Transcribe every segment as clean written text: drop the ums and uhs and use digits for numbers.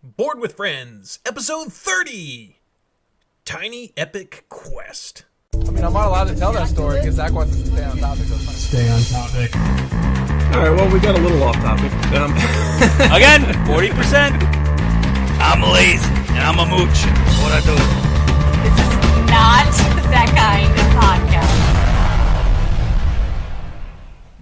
Board with Friends, episode 30, Tiny Epic Quest. I mean, I'm not allowed to tell that story because Zach wants us to stay on topic. Stay on topic. All right, well, we got a little off topic. Again, 40%. I'm lazy and I'm a mooch. That's what I do. This is not that kind of podcast.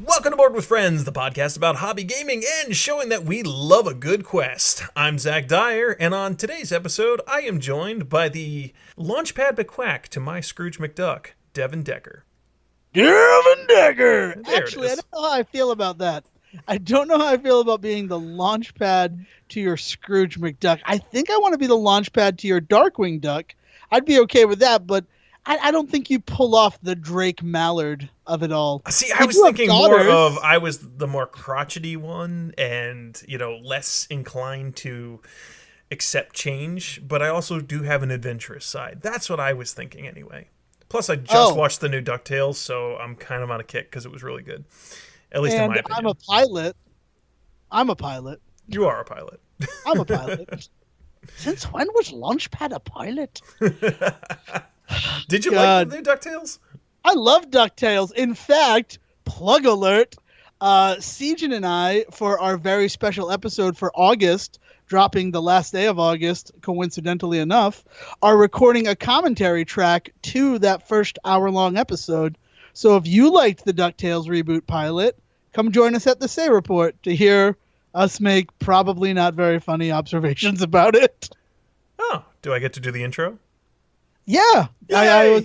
Welcome to Board with Friends, the podcast about hobby gaming and showing that we love a good quest. I'm Zach Dyer, and on today's episode, I am joined by the Launchpad McQuack to my Scrooge McDuck, Devin Decker. Devin Decker! Actually, I don't know how I feel about that. I don't know how I feel about being the launchpad to your Scrooge McDuck. I think I want to be the launchpad to your Darkwing Duck. I'd be okay with that, but I don't think you pull off the Drake Mallard of it all. See, I was thinking more of I was the more crotchety one and, less inclined to accept change, but I also do have an adventurous side. That's what I was thinking anyway. Plus, I just watched the new DuckTales, so I'm kind of on a kick because it was really good. At least in my opinion. I'm a pilot. You are a pilot. I'm a pilot. Since when was Launchpad a pilot? Did you like the new DuckTales? I love DuckTales. In fact, plug alert, Siegen and I, for our very special episode for August, dropping the last day of August, coincidentally enough, are recording a commentary track to that first hour-long episode. So if you liked the DuckTales reboot pilot, come join us at the Say Report to hear us make probably not very funny observations about it. Oh, do I get to do the intro? Yeah.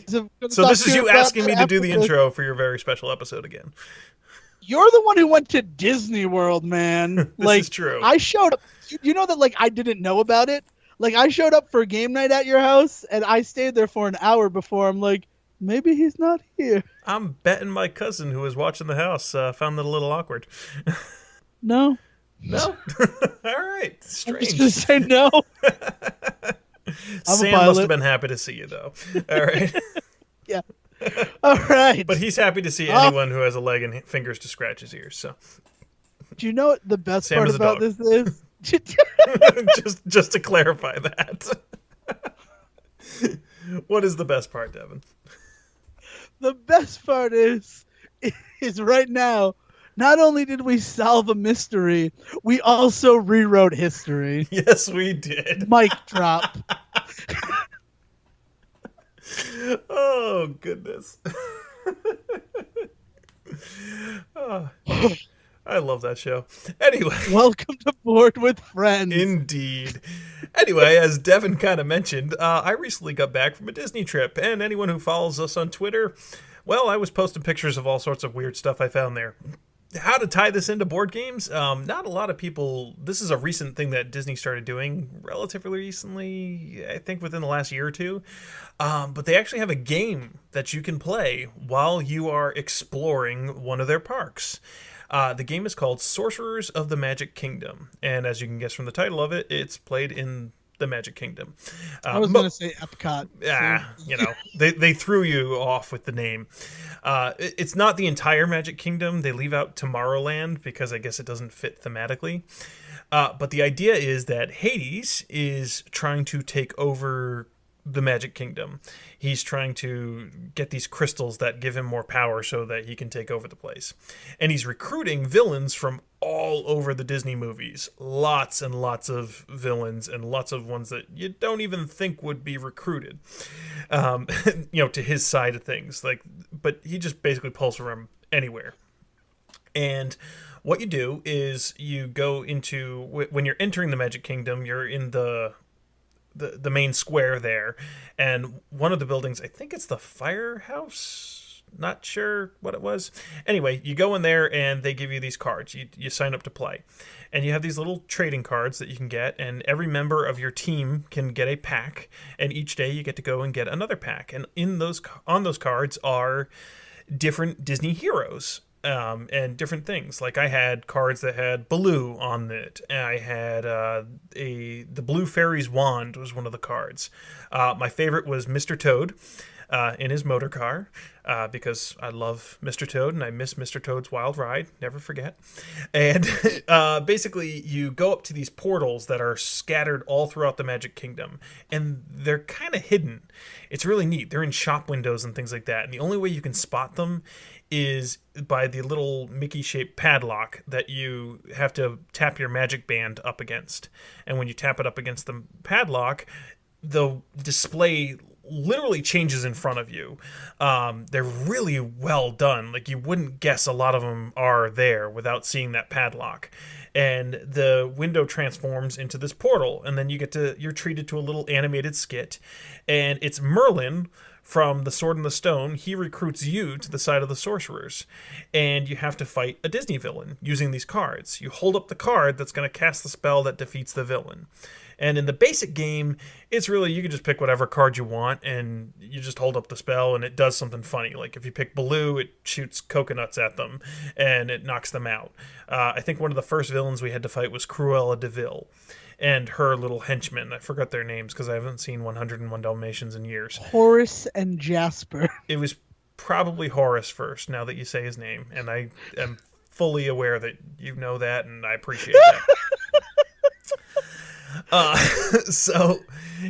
So this is you asking me to do the intro for your very special episode again. You're the one who went to Disney World, man. This is true. I showed up. You know that, I didn't know about it? I showed up for game night at your house, and I stayed there for an hour before. I'm like, maybe he's not here. I'm betting my cousin who was watching the house found that a little awkward. No. No? All right. Strange. I'm just going to say no. Sam must have been happy to see you, though. All right. Yeah. All right. But he's happy to see anyone who has a leg and fingers to scratch his ears. So, do you know what the best Sam part is about this is? just to clarify that. What is the best part, Devin? The best part is right now, not only did we solve a mystery, we also rewrote history. Yes, we did. Mic drop. Oh, goodness. Oh, I love that show. Anyway. Welcome to Board with Friends. Indeed. Anyway, as Devin kind of mentioned, I recently got back from a Disney trip, and anyone who follows us on Twitter, well, I was posting pictures of all sorts of weird stuff I found there. How to tie this into board games? Not a lot of people. This is a recent thing that Disney started doing relatively recently, I think within the last year or two. But they actually have a game that you can play while you are exploring one of their parks. The game is called Sorcerers of the Magic Kingdom. And as you can guess from the title of it, it's played in the Magic Kingdom. I was going to say Epcot. Yeah, they threw you off with the name. It's not the entire Magic Kingdom. They leave out Tomorrowland because I guess it doesn't fit thematically. But the idea is that Hades is trying to take over the Magic Kingdom. He's trying to get these crystals that give him more power so that he can take over the place. And he's recruiting villains from all over the Disney movies. Lots and lots of villains and lots of ones that you don't even think would be recruited, to his side of things. But he just basically pulls from anywhere. And what you do is you go into, when you're entering the Magic Kingdom, you're in the main square there, and one of the buildings, I think it's the firehouse, not sure what it was. Anyway, you go in there and they give you these cards. You sign up to play, and you have these little trading cards that you can get, and every member of your team can get a pack, and each day you get to go and get another pack, and on those cards are different Disney heroes. And different things. Like I had cards that had Baloo on it. I had the Blue Fairy's Wand was one of the cards. My favorite was Mr. Toad. in his motor car because I love Mr. Toad and I miss Mr. Toad's Wild Ride. Never forget. And basically, you go up to these portals that are scattered all throughout the Magic Kingdom, and they're kind of hidden. It's really neat. They're in shop windows and things like that. And the only way you can spot them is by the little Mickey-shaped padlock that you have to tap your magic band up against. And when you tap it up against the padlock, the display literally changes in front of you. They're really well done. Like, you wouldn't guess a lot of them are there without seeing that padlock. And the window transforms into this portal, and then you're treated to a little animated skit, and it's Merlin from The Sword and the Stone. He recruits you to the side of the sorcerers, and you have to fight a Disney villain using these cards. You hold up the card that's going to cast the spell that defeats the villain. And in the basic game, it's really, you can just pick whatever card you want, and you just hold up the spell, and it does something funny. Like, if you pick Baloo, it shoots coconuts at them, and it knocks them out. I think one of the first villains we had to fight was Cruella de Vil, and her little henchmen. I forgot their names, because I haven't seen 101 Dalmatians in years. Horace and Jasper. It was probably Horace first, now that you say his name, and I am fully aware that you know that, and I appreciate that. So,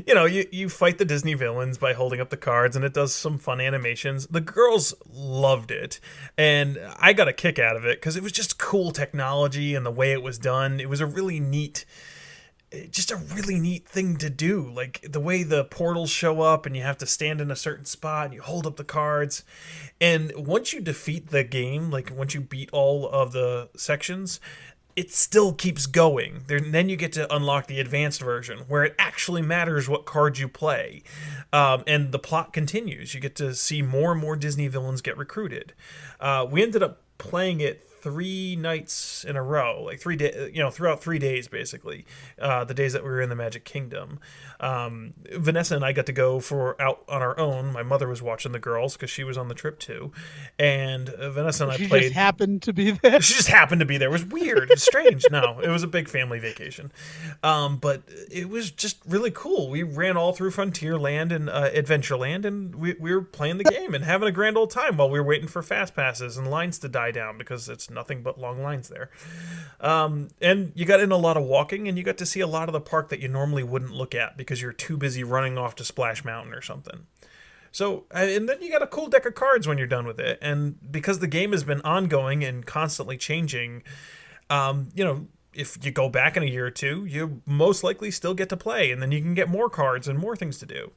you fight the Disney villains by holding up the cards, and it does some fun animations. The girls loved it, and I got a kick out of it because it was just cool technology and the way it was done. It was a really neat thing to do. Like, the way the portals show up and you have to stand in a certain spot and you hold up the cards. And once you defeat the game, like once you beat all of the sections, it still keeps going. Then you get to unlock the advanced version where it actually matters what cards you play. And the plot continues. You get to see more and more Disney villains get recruited. We ended up playing it 3 nights in a row, like 3 days, throughout 3 days, basically, the days that we were in the Magic Kingdom. Vanessa and I got to go out on our own. My mother was watching the girls because she was on the trip too. And Vanessa and I played. She just happened to be there. She just happened to be there. It was weird. It's strange. No, it was a big family vacation. But it was just really cool. We ran all through Frontierland and Adventureland, and we were playing the game and having a grand old time while we were waiting for fast passes and lines to die down because it's nothing but long lines there. And you got in a lot of walking, and you got to see a lot of the park that you normally wouldn't look at because you're too busy running off to Splash Mountain or something. So, and then you got a cool deck of cards when you're done with it. And because the game has been ongoing and constantly changing, if you go back in a year or two, you most likely still get to play, and then you can get more cards and more things to do.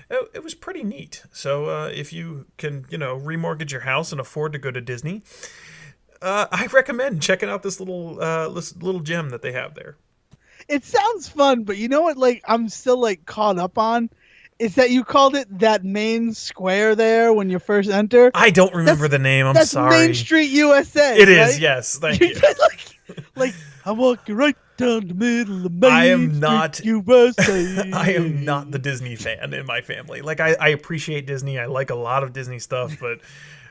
It was pretty neat. So if you can, remortgage your house and afford to go to Disney, I recommend checking out this little gem that they have there. It sounds fun, but you know what? Like, I'm still caught up on is that you called it that main square there when you first enter. I don't remember the name. I'm sorry. That's Main Street USA. It is. Yes. Thank you. like I'm walking right down the middle of Main Street USA. I am not the Disney fan in my family. Like, I appreciate Disney. I like a lot of Disney stuff, but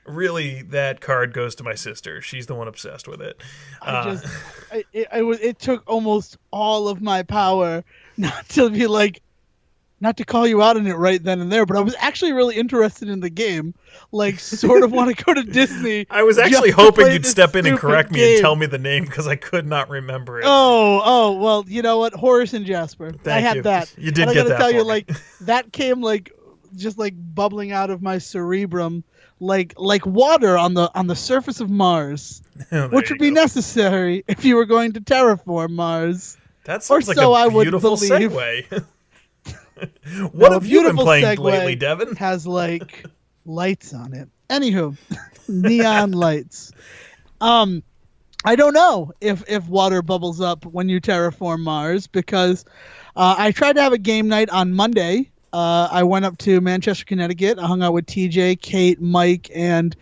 really, that card goes to my sister. She's the one obsessed with it. It took almost all of my power not to call you out on it right then and there, but I was actually really interested in the game. Sort of want to go to Disney. I was actually hoping you'd step in and correct me and tell me the name because I could not remember it. Oh, well, you know what? Horace and Jasper. I had that. You did get that. I gotta tell you, that came just bubbling out of my cerebrum. Like water on the surface of Mars, which would be necessary if you were going to terraform Mars. That sounds like a beautiful segue. What have you been playing lately, Devin? Has lights on it. Anywho, neon lights. I don't know if water bubbles up when you terraform Mars because I tried to have a game night on Monday. I went up to Manchester, Connecticut. I hung out with TJ, Kate, Mike, and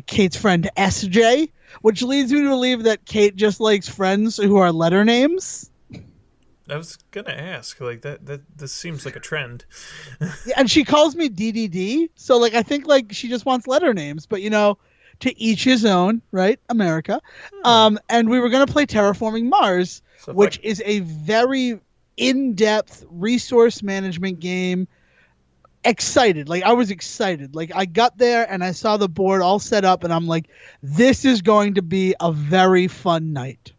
Kate's friend SJ, which leads me to believe that Kate just likes friends who are letter names. I was going to ask, this seems like a trend. Yeah, and she calls me DDD, so I think she just wants letter names, but to each his own, right? America. And we were going to play Terraforming Mars, which is a very in-depth resource management game excited. Like I was excited. Like I got there and I saw the board all set up, and I'm like, this is going to be a very fun night.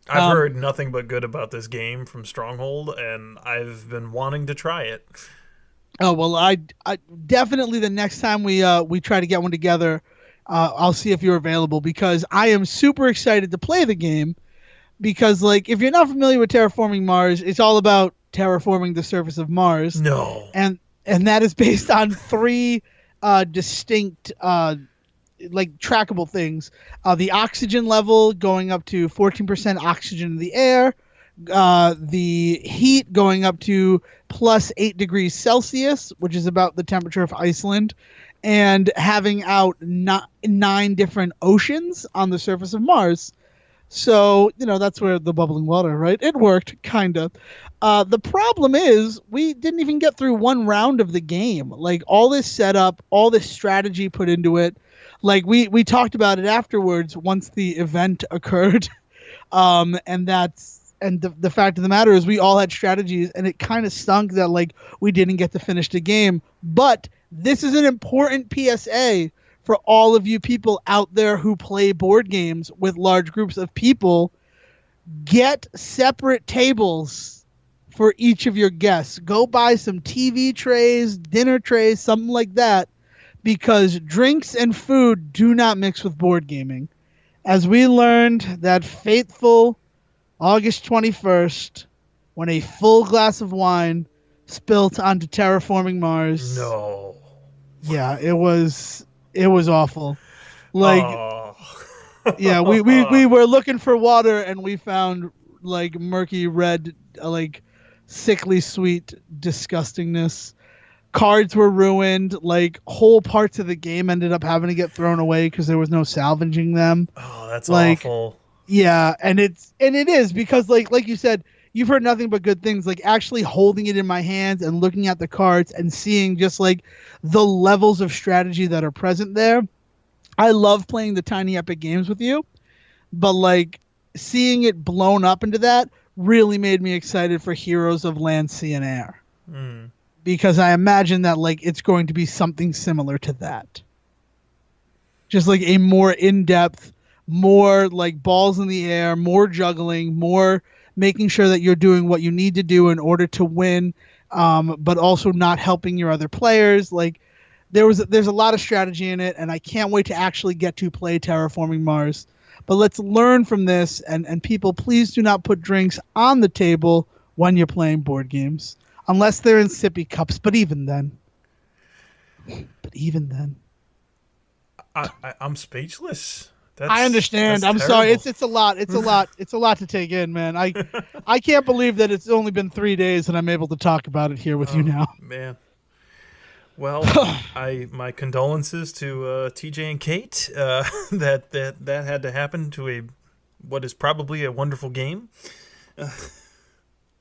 I've heard nothing but good about this game from Stronghold, and I've been wanting to try it. Oh well, I definitely the next time we try to get one together, I'll see if you're available, because I am super excited to play the game. Because like if you're not familiar with Terraforming Mars, it's all about terraforming the surface of Mars. No. And that is based on 3 distinct like trackable things. The oxygen level going up to 14% oxygen in the air, the heat going up to plus 8 degrees Celsius, which is about the temperature of Iceland, and having out 9 different oceans on the surface of Mars. So, that's where the bubbling water, right? It worked, kind of. The problem is we didn't even get through one round of the game. Like, all this setup, all this strategy put into it. Like, we talked about it afterwards once the event occurred. And the fact of the matter is we all had strategies, and it kind of stunk that, like, we didn't get to finish the game. But this is an important PSA for all of you people out there who play board games with large groups of people. Get separate tables for each of your guests. Go buy some TV trays, dinner trays, something like that, because drinks and food do not mix with board gaming. As we learned that fateful August 21st, when a full glass of wine spilt onto Terraforming Mars. No. Yeah, it was awful. Like, Oh. yeah, we were looking for water, and we found like murky red, like sickly sweet disgustingness. Cards were ruined. Like whole parts of the game ended up having to get thrown away because there was no salvaging them. Oh, that's like, awful. Yeah, and it is because like you said, you've heard nothing but good things. Like actually holding it in my hands and looking at the cards and seeing just like the levels of strategy that are present there. I love playing the tiny epic games with you, but like seeing it blown up into that really made me excited for Heroes of Land, Sea, and Air. Because I imagine that like it's going to be something similar to that. Just like a more in-depth, more like balls in the air, more juggling, more making sure that you're doing what you need to do in order to win, but also not helping your other players. Like there's a lot of strategy in it, and I can't wait to actually get to play Terraforming Mars. But let's learn from this, and people, please do not put drinks on the table when you're playing board games, unless they're in sippy cups. But even then. I'm speechless. I understand. I'm sorry. It's a lot. It's a lot to take in, man. I can't believe that it's only been 3 days and I'm able to talk about it here with you now. Man. Well, my condolences to TJ and Kate. That had to happen to what is probably a wonderful game.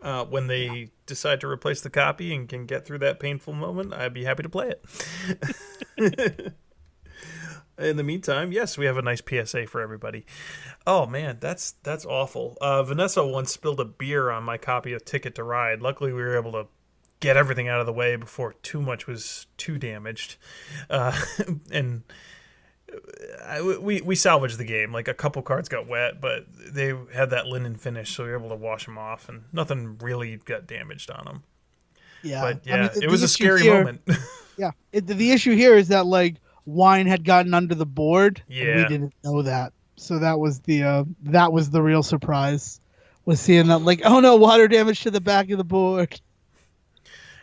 When they decide to replace the copy and can get through that painful moment, I'd be happy to play it. In the meantime, yes, we have a nice PSA for everybody. Oh man, that's awful. Vanessa once spilled a beer on my copy of Ticket to Ride. Luckily, we were able to get everything out of the way before too much was too damaged. And we salvaged the game. Like a couple cards got wet, but they had that linen finish, so we were able to wash them off, and nothing really got damaged on them. Yeah, but yeah, I mean, it was a scary moment. Yeah, the issue here is that like wine had gotten under the board. Yeah, and we didn't know that, so that was the real surprise, was seeing that like, oh no, water damage to the back of the board.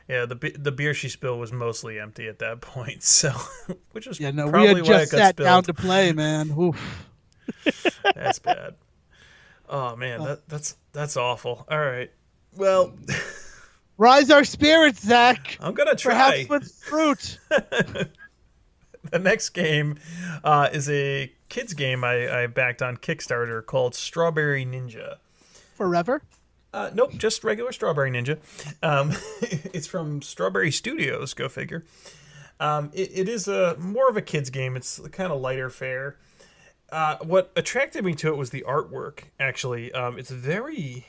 Yeah, the beer she spilled was mostly empty at that point, so which is we had probably why just it got sat spilled. down to play, man. Oof. That's bad. Oh man, that's awful. All right, well, rise our spirits, Zach. I'm gonna try. Perhaps with fruit. The next game is a kids game I backed on Kickstarter called Strawberry Ninja. Forever? Nope, just regular Strawberry Ninja. It's from Strawberry Studios, go figure. It is more of a kids game. It's kind of lighter fare. What attracted me to it was the artwork, actually. It's very...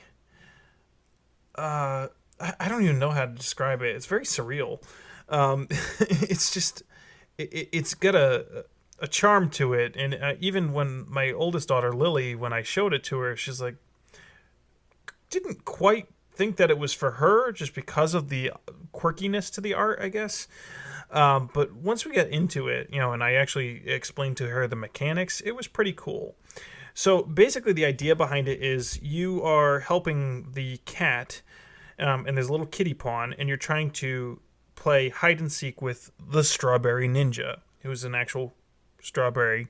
I don't even know how to describe it. It's very surreal. It's just it's got a charm to it, and even when my oldest daughter Lily, when I showed it to her, she's like, didn't quite think that it was for her just because of the quirkiness to the art, I guess. But once we get into it, and I actually explained to her the mechanics, it was pretty cool. So basically the idea behind it is you are helping the cat, and there's a little kitty pawn, and you're trying to play hide and seek with the Strawberry Ninja, who's an actual strawberry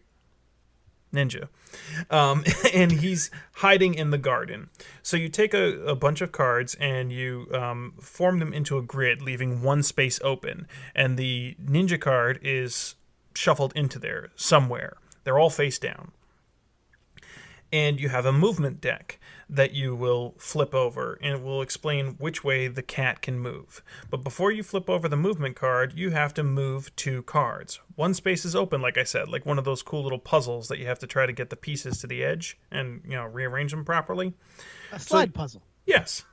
ninja. And he's hiding in the garden. So you take a bunch of cards and you form them into a grid, leaving one space open. And the ninja card is shuffled into there somewhere. They're all face down. And you have a movement deck that you will flip over, and it will explain which way the cat can move. But before you flip over the movement card, you have to move 2 cards. One space is open, like I said, like one of those cool little puzzles that you have to try to get the pieces to the edge and rearrange them properly. A slide puzzle. Yes.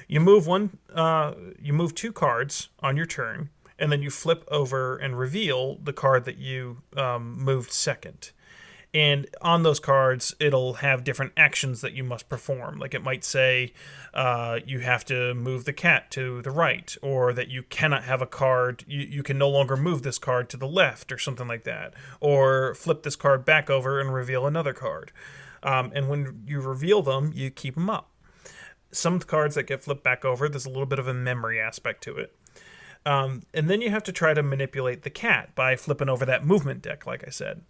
You move 2 cards on your turn, and then you flip over and reveal the card that you moved second. And on those cards, it'll have different actions that you must perform. Like it might say you have to move the cat to the right, or that you cannot have a card, you can no longer move this card to the left, or something like that. Or flip this card back over and reveal another card. And when you reveal them, you keep them up. Some cards that get flipped back over, there's a little bit of a memory aspect to it. And then you have to try to manipulate the cat by flipping over that movement deck, like I said.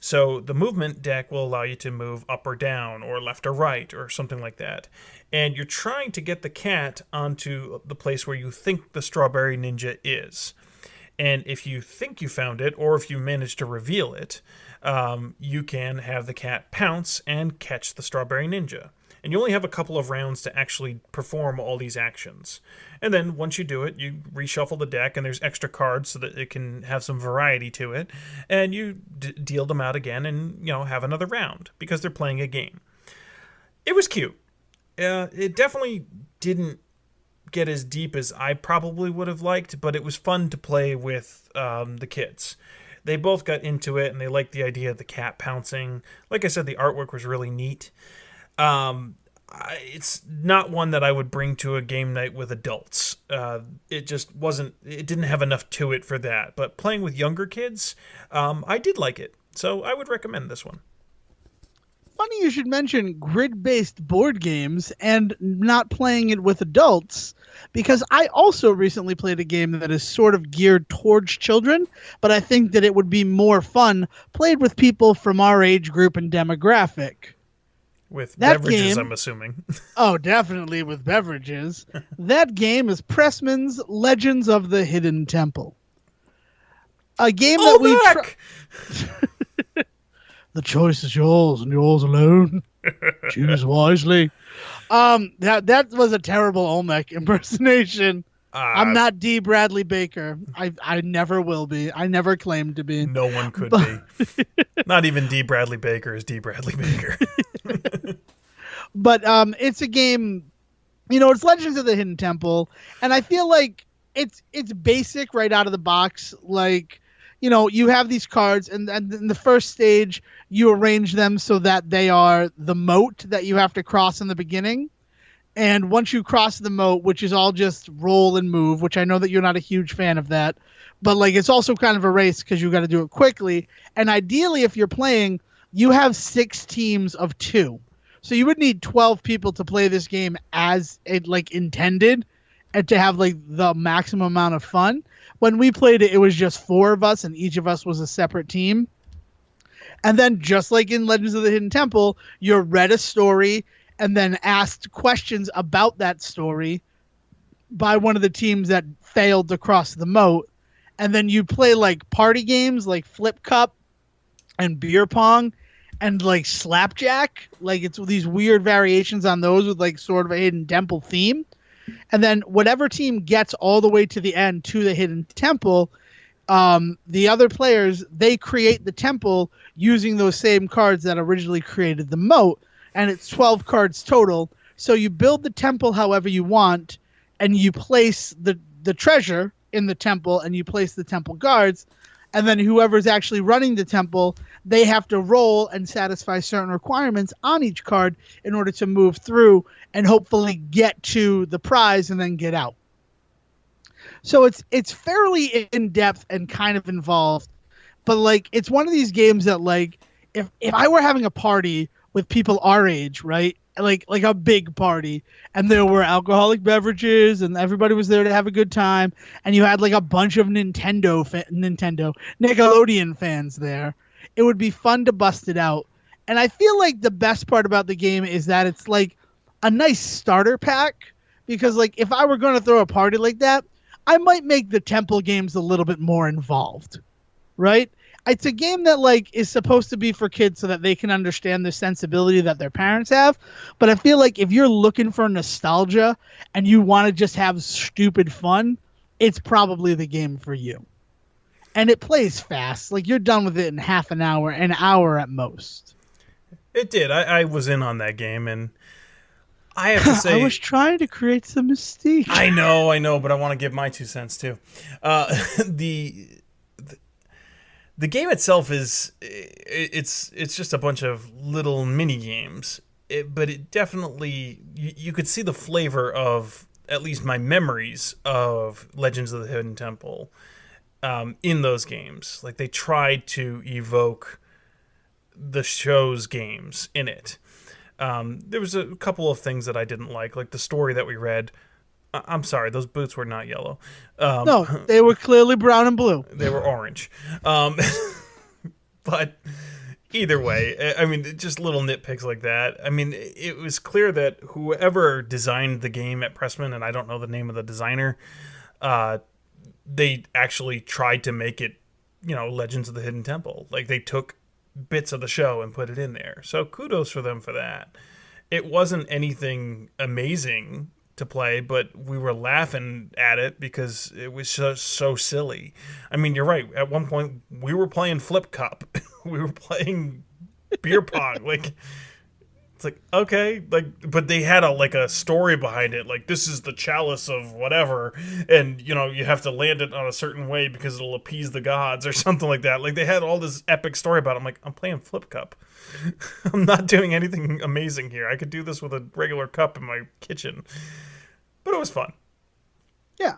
So the movement deck will allow you to move up or down, or left or right, or something like that. And you're trying to get the cat onto the place where you think the Strawberry Ninja is. And if you think you found it, or if you manage to reveal it, you can have the cat pounce and catch the Strawberry Ninja. And you only have a couple of rounds to actually perform all these actions. And then once you do it, you reshuffle the deck, and there's extra cards so that it can have some variety to it. And you deal them out again and, have another round, because they're playing a game. It was cute. It definitely didn't get as deep as I probably would have liked, but it was fun to play with the kids. They both got into it, and they liked the idea of the cat pouncing. Like I said, the artwork was really neat. It's not one that I would bring to a game night with adults. It just wasn't, it didn't have enough to it for that. But playing with younger kids, I did like it. So I would recommend this one. Funny you should mention grid-based board games and not playing it with adults, because I also recently played a game that is sort of geared towards children, but I think that it would be more fun played with people from our age group and demographic. With that beverages, game, I'm assuming. Oh, definitely with beverages. That game is Pressman's Legends of the Hidden Temple. A game that we... The choice is yours and yours alone. Choose wisely. That was a terrible Olmec impersonation. I'm not D. Bradley Baker. I never will be. I never claimed to be. No one could be. Not even D. Bradley Baker is D. Bradley Baker. But it's a game, it's Legends of the Hidden Temple, and I feel like it's basic right out of the box. Like, you have these cards, and in the first stage, you arrange them so that they are the moat that you have to cross in the beginning. And once you cross the moat, which is all just roll and move, which I know that you're not a huge fan of that, but like it's also kind of a race because you got to do it quickly. And ideally, if you're playing, you have 6 teams of 2. So you would need 12 people to play this game as it intended, and to have the maximum amount of fun. When we played it, it was just 4 of us, and each of us was a separate team. And then just like in Legends of the Hidden Temple, you're read a story and then asked questions about that story by one of the teams that failed to cross the moat. And then you play party games like Flip Cup and Beer Pong and Slapjack. It's these weird variations on those with sort of a Hidden Temple theme. And then whatever team gets all the way to the end to the Hidden Temple, the other players, they create the temple using those same cards that originally created the moat. And it's 12 cards total. So you build the temple however you want, and you place the treasure, in the temple and you place the temple guards, and then whoever's actually running the temple, they have to roll and satisfy certain requirements on each card in order to move through and hopefully get to the prize and then get out. So it's fairly in depth and kind of involved, but like it's one of these games that like if I were having a party with people our age, right? Like a big party, and there were alcoholic beverages and everybody was there to have a good time, and you had like a bunch of Nickelodeon fans there, it would be fun to bust it out. And I feel like the best part about the game is that it's like a nice starter pack, because like if I were going to throw a party like that, I might make the temple games a little bit more involved, right? It's a game that like is supposed to be for kids so that they can understand the sensibility that their parents have. But I feel like if you're looking for nostalgia and you want to just have stupid fun, it's probably the game for you. And it plays fast. Like you're done with it in half an hour at most. It did. I was in on that game, and I have to say, I was trying to create some mystique. I know, but I want to give my 2 cents too. The game itself it's just a bunch of little mini games, but it definitely you could see the flavor of at least my memories of Legends of the Hidden Temple in those games. Like they tried to evoke the show's games in it. There was a couple of things that I didn't like the story that we read. I'm sorry, those boots were not yellow. No, they were clearly brown and blue. They were orange. But either way, I mean, just little nitpicks like that. I mean, it was clear that whoever designed the game at Pressman, and I don't know the name of the designer, they actually tried to make it, Legends of the Hidden Temple. Like, they took bits of the show and put it in there. So kudos for them for that. It wasn't anything amazing to play, but we were laughing at it because it was so silly. I mean, you're right. At one point, we were playing Flip Cup. We were playing beer pong. Like, it's like, okay, like, but they had a story behind it. Like, this is the chalice of whatever, and you have to land it on a certain way because it'll appease the gods or something like that. Like, they had all this epic story about it. I'm like, I'm playing Flip Cup. I'm not doing anything amazing here. I could do this with a regular cup in my kitchen. But it was fun. Yeah.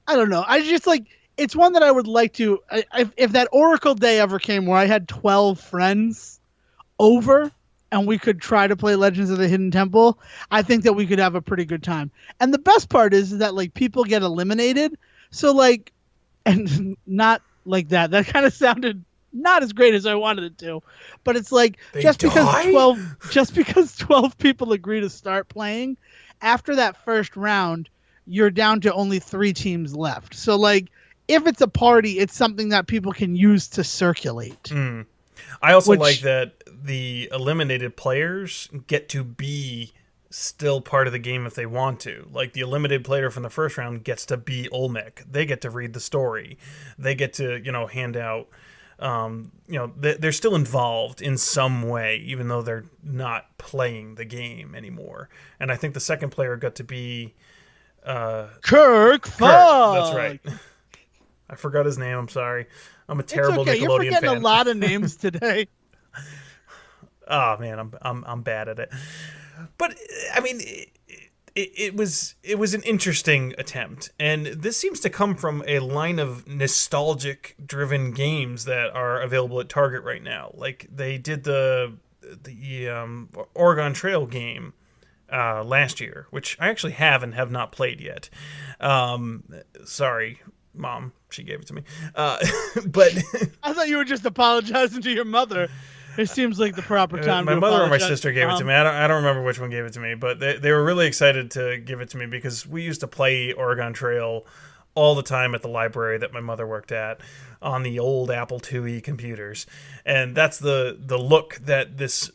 I don't know. I just it's one that I would like to, if that Oracle day ever came where I had 12 friends over and we could try to play Legends of the Hidden Temple, I think that we could have a pretty good time. And the best part is that people get eliminated. So and not like that. That kind of sounded not as great as I wanted it to. But it's just because 12 people agree to start playing, after that first round, you're down to only 3 teams left. So, if it's a party, it's something that people can use to circulate. I also like that the eliminated players get to be still part of the game if they want to. Like, the eliminated player from the first round gets to be Olmec. They get to read the story. They get to, hand out... they're still involved in some way, even though they're not playing the game anymore. And I think the second player got to be Kirk. That's right. I forgot his name. I'm sorry. I'm a terrible Nickelodeon fan. You're forgetting a lot of names today. Oh man, I'm bad at it. But I mean, it was an interesting attempt, and this seems to come from a line of nostalgic-driven games that are available at Target right now. Like they did the Oregon Trail game last year, which I actually have and have not played yet. Sorry, Mom, she gave it to me. But I thought you were just apologizing to your mother. It seems like the proper time. My mother or my sister gave it to me. I don't remember which one gave it to me, but they were really excited to give it to me because we used to play Oregon Trail all the time at the library that my mother worked at on the old Apple IIe computers. And that's the look that this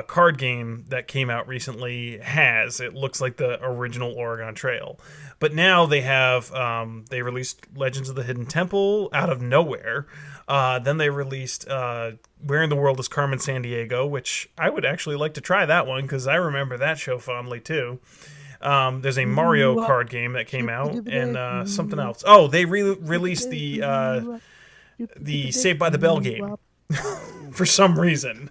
card game that came out recently has. It looks like the original Oregon Trail. But now they have, they released Legends of the Hidden Temple out of nowhere. Then they released Where in the World is Carmen Sandiego, which I would actually like to try that one because I remember that show fondly too. There's a Mario card game that came out, and something else. Oh, they released the Saved by the Bell game for some reason.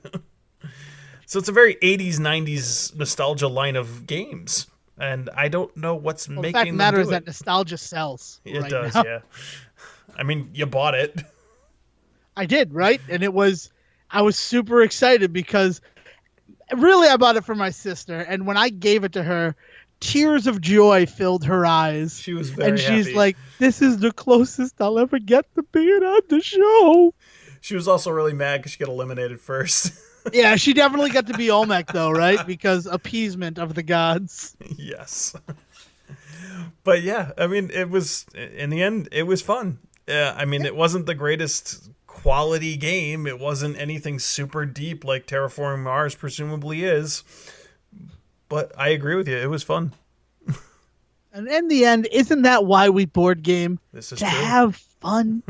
So it's a very 80s, 90s nostalgia line of games, and I don't know what's making them do it. The fact matters that nostalgia sells. It right does, now. yeah. I mean, you bought it. I did, right? And I was super excited because really I bought it for my sister, and when I gave it to her, tears of joy filled her eyes. She was very happy. And she's happy. like, this is the closest I'll ever get to being on the show. She was also really mad because she got eliminated first. Yeah, she definitely got to be Olmec, though, right? Because appeasement of the gods. Yes. But yeah, I mean, it was, in the end, it was fun. I mean, it wasn't the greatest quality game. It wasn't anything super deep like Terraforming Mars presumably is. But I agree with you. It was fun. And in the end, isn't that why we board game? This is to true. have fun.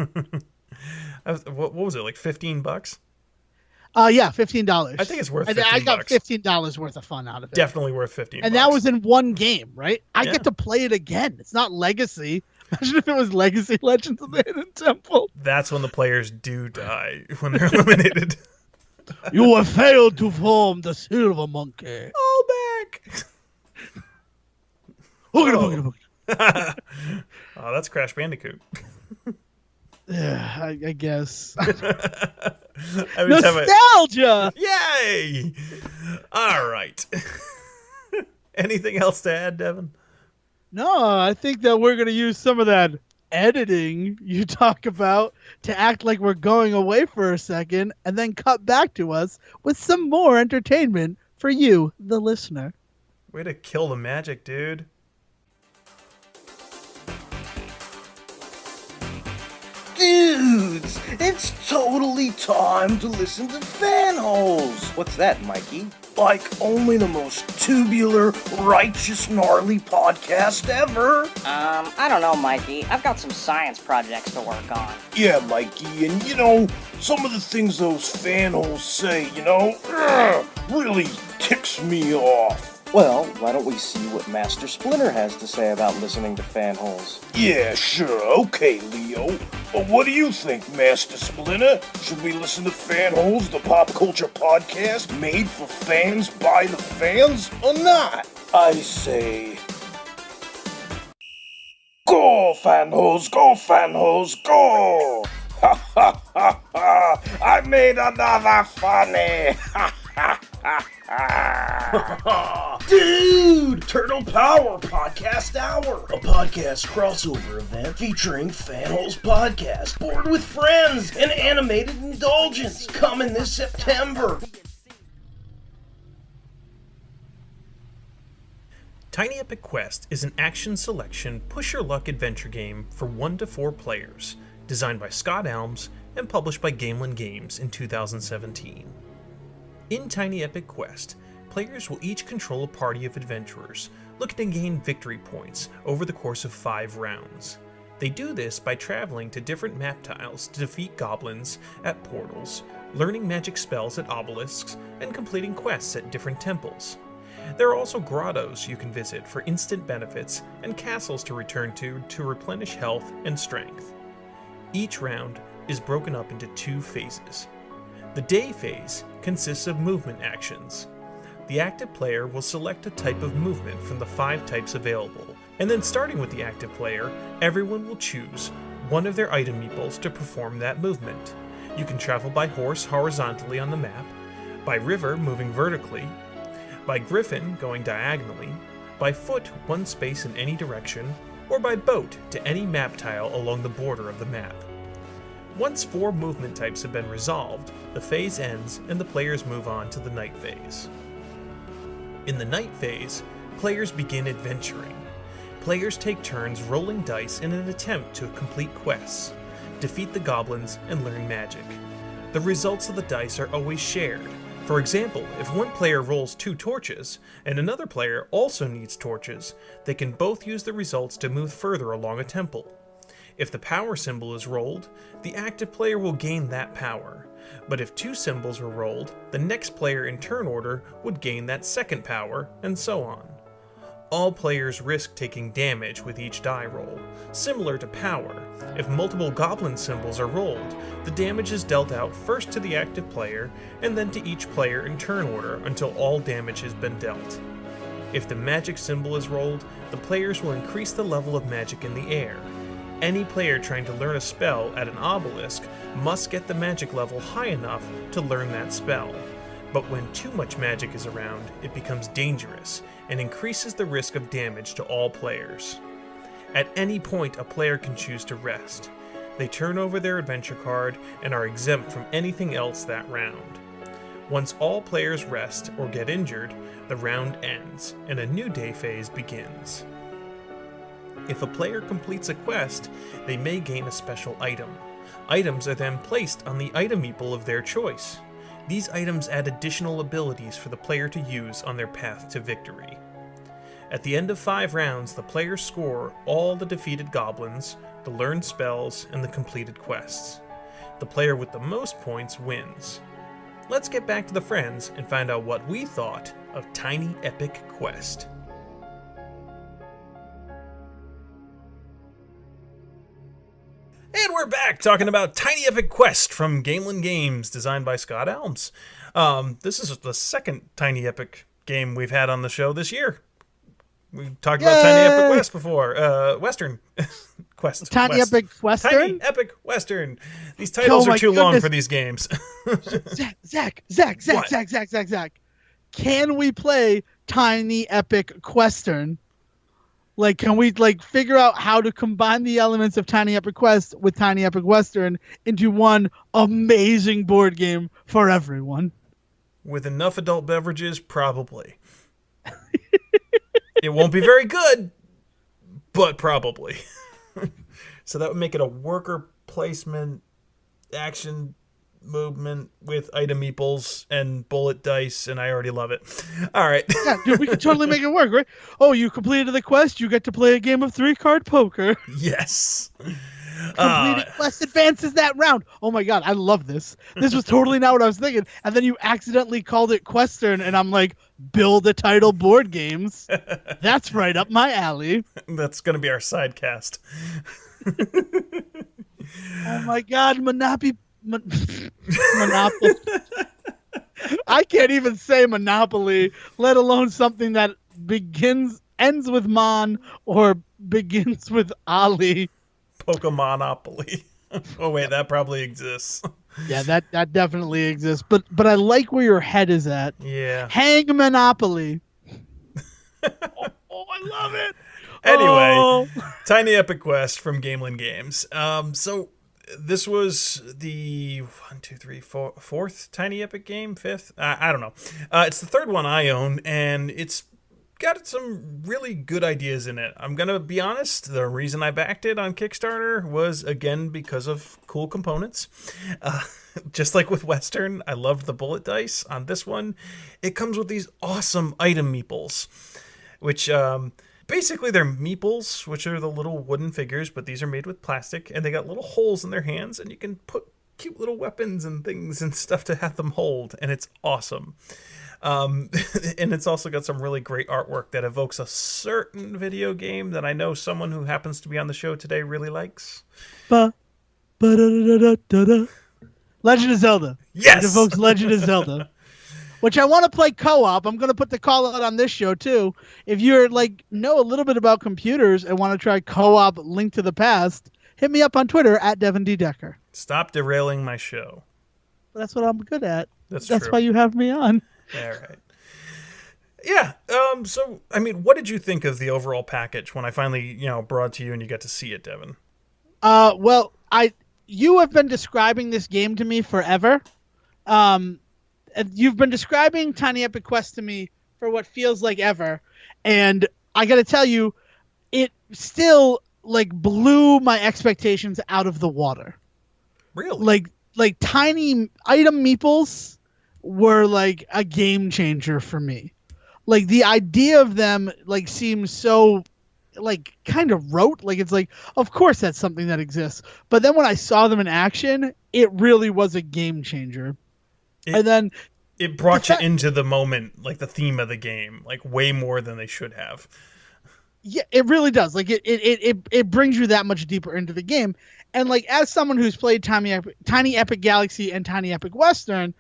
What was it, like $15? Yeah, $15. I think it's worth $15. I got $15 worth of fun out of it. Definitely worth $15. And that was in one game, right? I Yeah. get to play it again. It's not Legacy. Imagine if it was Legacy Legends of the Hidden Temple. That's when the players do die, when they're eliminated. You have failed to form the Silver Monkey. All back. Hoogity, boogity, Oh, that's Crash Bandicoot. Yeah, I guess. Every time Nostalgia! Yay! All right. Anything else to add, Devin? No, I think that we're going to use some of that editing you talk about to act like we're going away for a second and then cut back to us with some more entertainment for you, the listener. Way to kill the magic, dude. Dudes, it's totally time to listen to Fan Holes. What's that, Mikey? Like only the most tubular, righteous, gnarly podcast ever. I don't know, Mikey. I've got some science projects to work on. Yeah, Mikey, and some of the things those fan holes say, really ticks me off. Well, why don't we see what Master Splinter has to say about listening to Fan Holes? Yeah, sure, okay, Leo. But what do you think, Master Splinter? Should we listen to Fan Holes, the pop culture podcast made for fans by the fans, or not? I say... Go, Fan Holes, go, Fan Holes, go! Ha ha ha ha! I made another funny! Ha ha ha ha! Dude! Turtle Power Podcast Hour! A podcast crossover event featuring Fan Holes Podcast, Board with Friends, and Animated Indulgence, coming this September. Tiny Epic Quest is an action selection push-your-luck adventure game for 1 to 4 players, designed by Scott Elms and published by Gamelyn Games in 2017. In Tiny Epic Quest, players will each control a party of adventurers, looking to gain victory points over the course of 5 rounds. They do this by traveling to different map tiles to defeat goblins at portals, learning magic spells at obelisks, and completing quests at different temples. There are also grottos you can visit for instant benefits and castles to return to replenish health and strength. Each round is broken up into 2 phases. The day phase consists of movement actions. The active player will select a type of movement from the 5 types available, and then starting with the active player, everyone will choose one of their item meeples to perform that movement. You can travel by horse horizontally on the map, by river moving vertically, by griffin going diagonally, by foot 1 space in any direction, or by boat to any map tile along the border of the map. Once 4 movement types have been resolved, the phase ends and the players move on to the night phase. In the night phase, players begin adventuring. Players take turns rolling dice in an attempt to complete quests, defeat the goblins, and learn magic. The results of the dice are always shared. For example, if one player rolls 2 torches, and another player also needs torches, they can both use the results to move further along a temple. If the power symbol is rolled, the active player will gain that power. But if 2 symbols were rolled, the next player in turn order would gain that second power, and so on. All players risk taking damage with each die roll. Similar to Power, if multiple goblin symbols are rolled, the damage is dealt out first to the active player and then to each player in turn order until all damage has been dealt. If the magic symbol is rolled, the players will increase the level of magic in the air. Any player trying to learn a spell at an obelisk must get the magic level high enough to learn that spell. But when too much magic is around, it becomes dangerous and increases the risk of damage to all players. At any point, a player can choose to rest. They turn over their adventure card and are exempt from anything else that round. Once all players rest or get injured, the round ends and a new day phase begins. If a player completes a quest, they may gain a special item. Items are then placed on the item meeple of their choice. These items add additional abilities for the player to use on their path to victory. At the end of 5 rounds, the players score all the defeated goblins, the learned spells, and the completed quests. The player with the most points wins. Let's get back to the friends and find out what we thought of Tiny Epic Quest. And we're back talking about Tiny Epic Quest from Gamelyn Games, designed by Scott Elms. This is the second Tiny Epic game we've had on the show this year. We talked about Tiny Epic Quest before. Western Quest. Tiny Epic Western? Tiny Epic Western. These titles are too long for these games. Zach. Can we play Tiny Epic Questern? Like, can we figure out how to combine the elements of Tiny Epic Quest with Tiny Epic Western into one amazing board game for everyone? With enough adult beverages, probably. It won't be very good, but probably. So that would make it a worker placement action movement with item meeples and bullet dice, and I already love it. All right. Yeah, dude, we can totally make it work, right? Oh, you completed the quest, you get to play a game of 3-card poker. Yes. Completed quest advances that round. Oh my god, I love this. This was totally not what I was thinking. And then you accidentally called it Questern, and I'm like, build a title board games. That's right up my alley. That's going to be our side cast. Oh my god, Monopoly. I can't even say Monopoly, let alone something that ends with Mon or begins with Ali. Pokemonopoly. Oh wait, that probably exists. Yeah, that definitely exists. But I like where your head is at. Yeah. Hang Monopoly. Oh, I love it. Anyway, Tiny Epic Quest from Gamelyn Games. So this was the 4th Tiny Epic game, 5th. I don't know. It's the 3rd one I own, and it's got some really good ideas in it. I'm gonna be honest. The reason I backed it on Kickstarter was again because of cool components. Just like with Western, I loved the bullet dice. On this one, it comes with these awesome item meeples, which basically they're meeples, which are the little wooden figures, but these are made with plastic, and they got little holes in their hands, and you can put cute little weapons and things and stuff to have them hold, and it's awesome. And it's also got some really great artwork that evokes a certain video game that I know someone who happens to be on the show today really likes. Legend of Zelda. Yes! It evokes Legend of Zelda. Which I want to play co-op. I'm going to put the call out on this show, too. If you're know a little bit about computers and want to try co-op Link to the Past, hit me up on Twitter at Devin D. Decker. Stop derailing my show. That's what I'm good at. That's true. true. Why you have me on. All right. Yeah. So, I mean, what did you think of the overall package when I finally, brought it to you and you got to see it, Devin? Well, you have been describing this game to me forever. You've been describing Tiny Epic Quest to me for what feels like ever, and I got to tell you, it still blew my expectations out of the water. Really? Like tiny item meeples were a game changer for me. The idea of them seems so kind of rote. It's of course that's something that exists. But then when I saw them in action, it really was a game changer. And then it brought you into the moment, the theme of the game, way more than they should have. Yeah, it really does. Like it brings you that much deeper into the game. And like as someone who's played Tiny Epic Galaxy and Tiny Epic Western,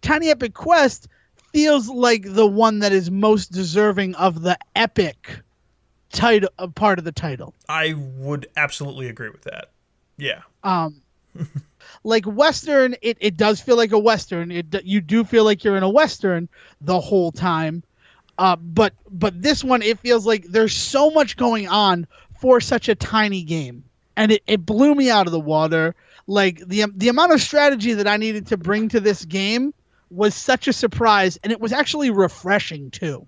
Tiny Epic Quest feels like the one that is most deserving of the epic title part of the title. I would absolutely agree with that. Yeah. Like Western, it does feel like a Western. You do feel like you're in a Western the whole time. But this one, it feels like there's so much going on for such a tiny game, and it blew me out of the water. Like the amount of strategy that I needed to bring to this game was such a surprise, and it was actually refreshing too.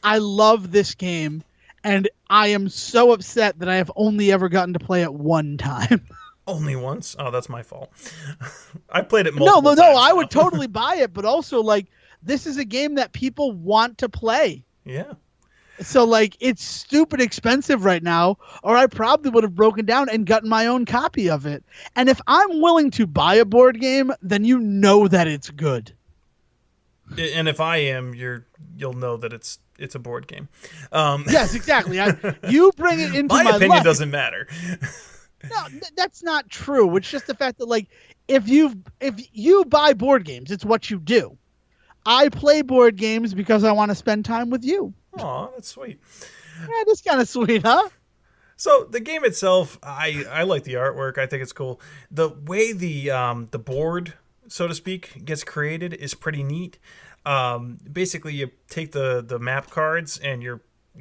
I love this game, and I am so upset that I have only ever gotten to play it one time. Only once? Oh, that's my fault. I played it multiple times. No, I would totally buy it, but also like this is a game that people want to play. Yeah. So like it's stupid expensive right now, or I probably would have broken down and gotten my own copy of it. And if I'm willing to buy a board game, then you know that it's good. And if I am, you'll know that it's a board game. Yes, exactly. You bring it into my opinion life. doesn't matter. No, that's not true. It's just the fact that like if you buy board games, it's what you do. I play board games because I want to spend time with you. Aw, that's sweet. Yeah, that's kind of sweet, huh? So the game itself, I like the artwork. I think it's cool. The way the board, so to speak, gets created is pretty neat. Basically, you take the map cards and you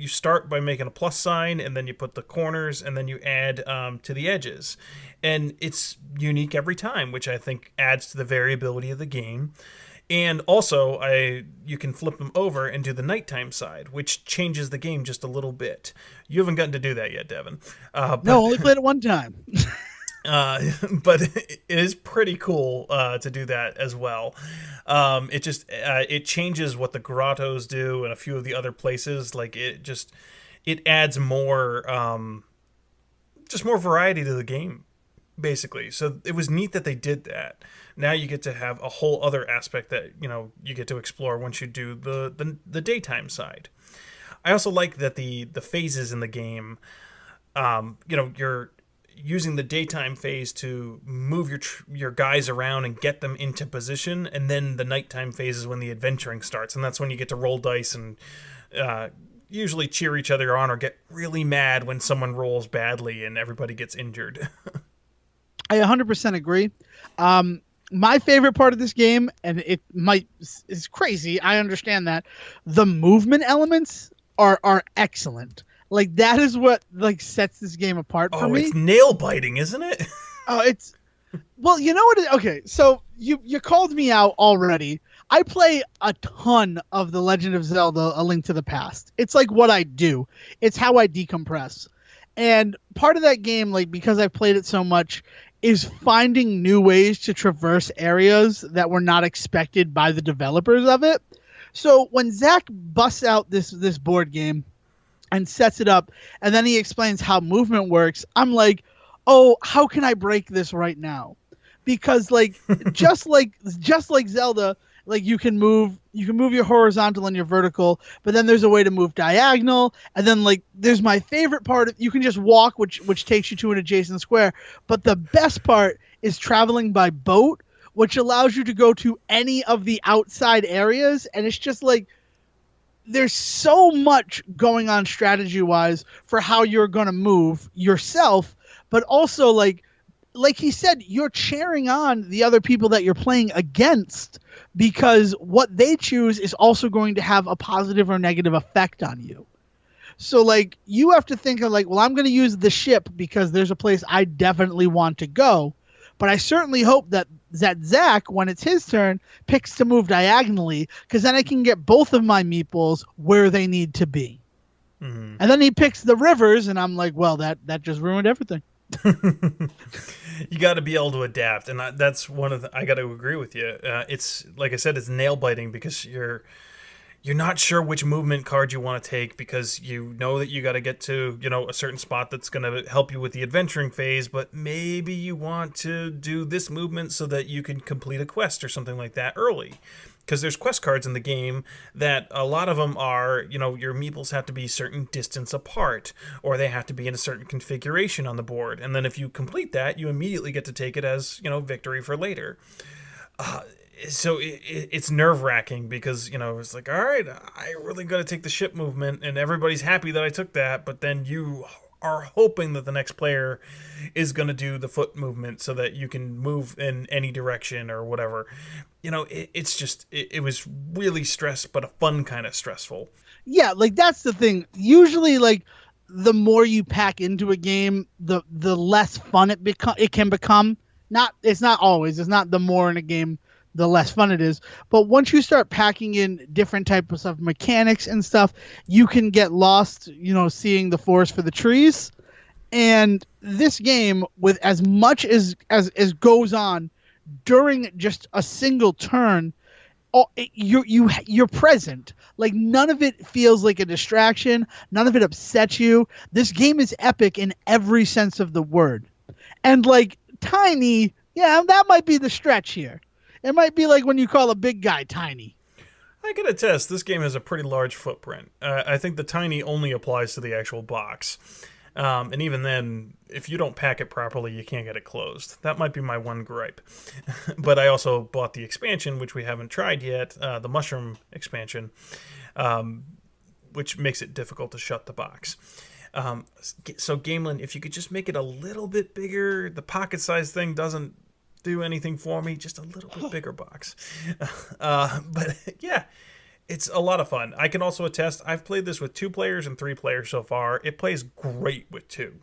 start by making a plus sign, and then you put the corners, and then you add to the edges. And it's unique every time, which I think adds to the variability of the game. And also, you can flip them over and do the nighttime side, which changes the game just a little bit. You haven't gotten to do that yet, Devin. No, only played it one time. But it is pretty cool to do that as well. It changes what the grottos do and a few of the other places. Like it adds more just more variety to the game, basically. So it was neat that they did that. Now you get to have a whole other aspect that you get to explore once you do the daytime side. I also like that the phases in the game, you're using the daytime phase to move your guys around and get them into position, and then the nighttime phase is when the adventuring starts, and that's when you get to roll dice and usually cheer each other on or get really mad when someone rolls badly and everybody gets injured. I 100% agree. My favorite part of this game, and is crazy, I understand that, the movement elements are excellent. Like that is what like sets this game apart for me. Oh, it's nail biting, isn't it? Well, you know what? Okay, so you called me out already. I play a ton of The Legend of Zelda: A Link to the Past. It's like what I do. It's how I decompress. And part of that game, like because I've played it so much, is finding new ways to traverse areas that were not expected by the developers of it. So when Zach busts out this board game and sets it up, and then he explains how movement works, I'm like, oh, how can I break this right now? Because like just like Zelda, like you can move your horizontal and your vertical, but then there's a way to move diagonal, and then like there's my favorite part you can just walk, which takes you to an adjacent square. But the best part is traveling by boat, which allows you to go to any of the outside areas, and it's just like there's so much going on strategy wise for how you're going to move yourself, but also like he said, you're cheering on the other people that you're playing against because what they choose is also going to have a positive or negative effect on you. So like you have to think of like, well, I'm going to use the ship because there's a place I definitely want to go. But I certainly hope that Zach, when it's his turn, picks to move diagonally, because then I can get both of my meeples where they need to be. Mm-hmm. And then he picks the rivers, and I'm like, well, that just ruined everything. You got to be able to adapt, and that's one of I got to agree with you. It's like I said, it's nail biting because you're you're not sure which movement card you want to take because you know that you got to get to, a certain spot that's going to help you with the adventuring phase, but maybe you want to do this movement so that you can complete a quest or something like that early. Because there's quest cards in the game that a lot of them are, your meeples have to be a certain distance apart, or they have to be in a certain configuration on the board. And then if you complete that, you immediately get to take it as, victory for later. So it's nerve-wracking because, it's like, all right, I really got to take the ship movement, and everybody's happy that I took that, but then you are hoping that the next player is going to do the foot movement so that you can move in any direction or whatever. It's just, it was really stressed, but a fun kind of stressful. Yeah, like that's the thing. Usually, like the more you pack into a game, the less fun it can become. It's not always. It's not the more in a game, the less fun it is. But once you start packing in different types of mechanics and stuff, you can get lost, seeing the forest for the trees. And this game, with as much as goes on during just a single turn, you're present. Like none of it feels like a distraction. None of it upsets you. This game is epic in every sense of the word. And like tiny, yeah, that might be the stretch here. It might be like when you call a big guy tiny. I can attest, this game has a pretty large footprint. I think the tiny only applies to the actual box. And even then, if you don't pack it properly, you can't get it closed. That might be my one gripe. But I also bought the expansion, which we haven't tried yet, the mushroom expansion, which makes it difficult to shut the box. So Gamelyn, if you could just make it a little bit bigger, the pocket size thing doesn't do anything for me, just a little bit bigger box. But yeah, it's a lot of fun. I can also attest, I've played this with 2 players and 3 players so far. It plays great with 2.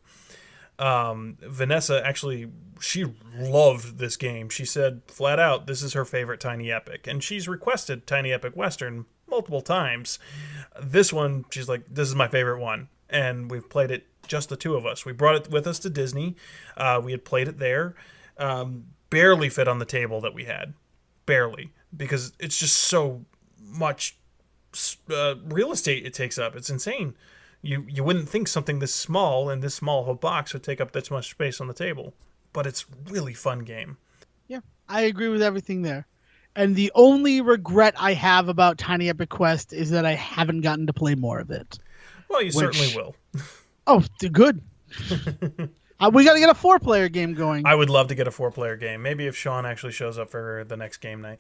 Vanessa, actually, she loved this game. She said flat out, this is her favorite Tiny Epic. And she's requested Tiny Epic Western multiple times. This one, she's like, this is my favorite one. And we've played it, just the 2 of us. We brought it with us to Disney. We had played it there. Barely fit on the table that we had. Barely. Because it's just so much real estate it takes up. It's insane. You wouldn't think something this small in this small whole box would take up this much space on the table. But it's a really fun game. Yeah, I agree with everything there. And the only regret I have about Tiny Epic Quest is that I haven't gotten to play more of it. Well, you certainly will. Oh, good. We got to get a 4-player game going. I would love to get a 4-player game. Maybe if Sean actually shows up for the next game night,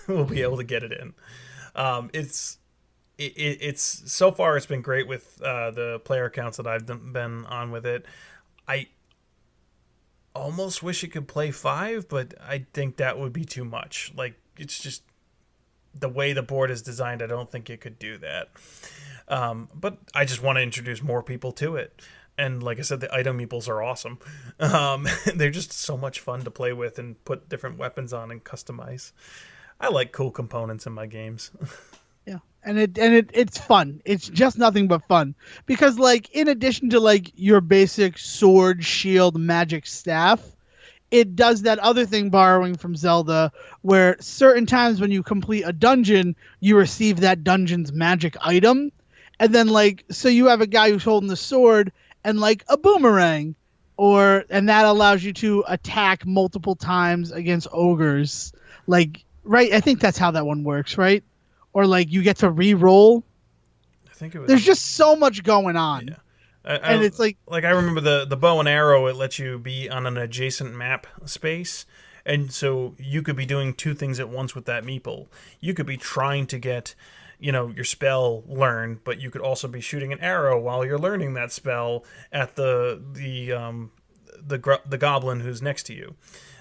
we'll be able to get it in. It's so far it's been great with the player counts that I've been on with it. I almost wish it could play 5, but I think that would be too much. Like, it's just the way the board is designed. I don't think it could do that. But I just want to introduce more people to it. And like I said, the item meeples are awesome. They're just so much fun to play with and put different weapons on and customize. I like cool components in my games. Yeah, and it's fun. It's just nothing but fun because, like, in addition to like your basic sword, shield, magic staff, it does that other thing, borrowing from Zelda, where certain times when you complete a dungeon, you receive that dungeon's magic item, and then like so you have a guy who's holding the sword and like a boomerang, and that allows you to attack multiple times against ogres. Like, right? I think that's how that one works, right? Or like you get to re-roll. I think it was. There's just so much going on. Yeah. And it's like I remember the bow and arrow. It lets you be on an adjacent map space, and so you could be doing 2 things at once with that meeple. You could be trying to get, your spell learned, but you could also be shooting an arrow while you're learning that spell at the goblin who's next to you.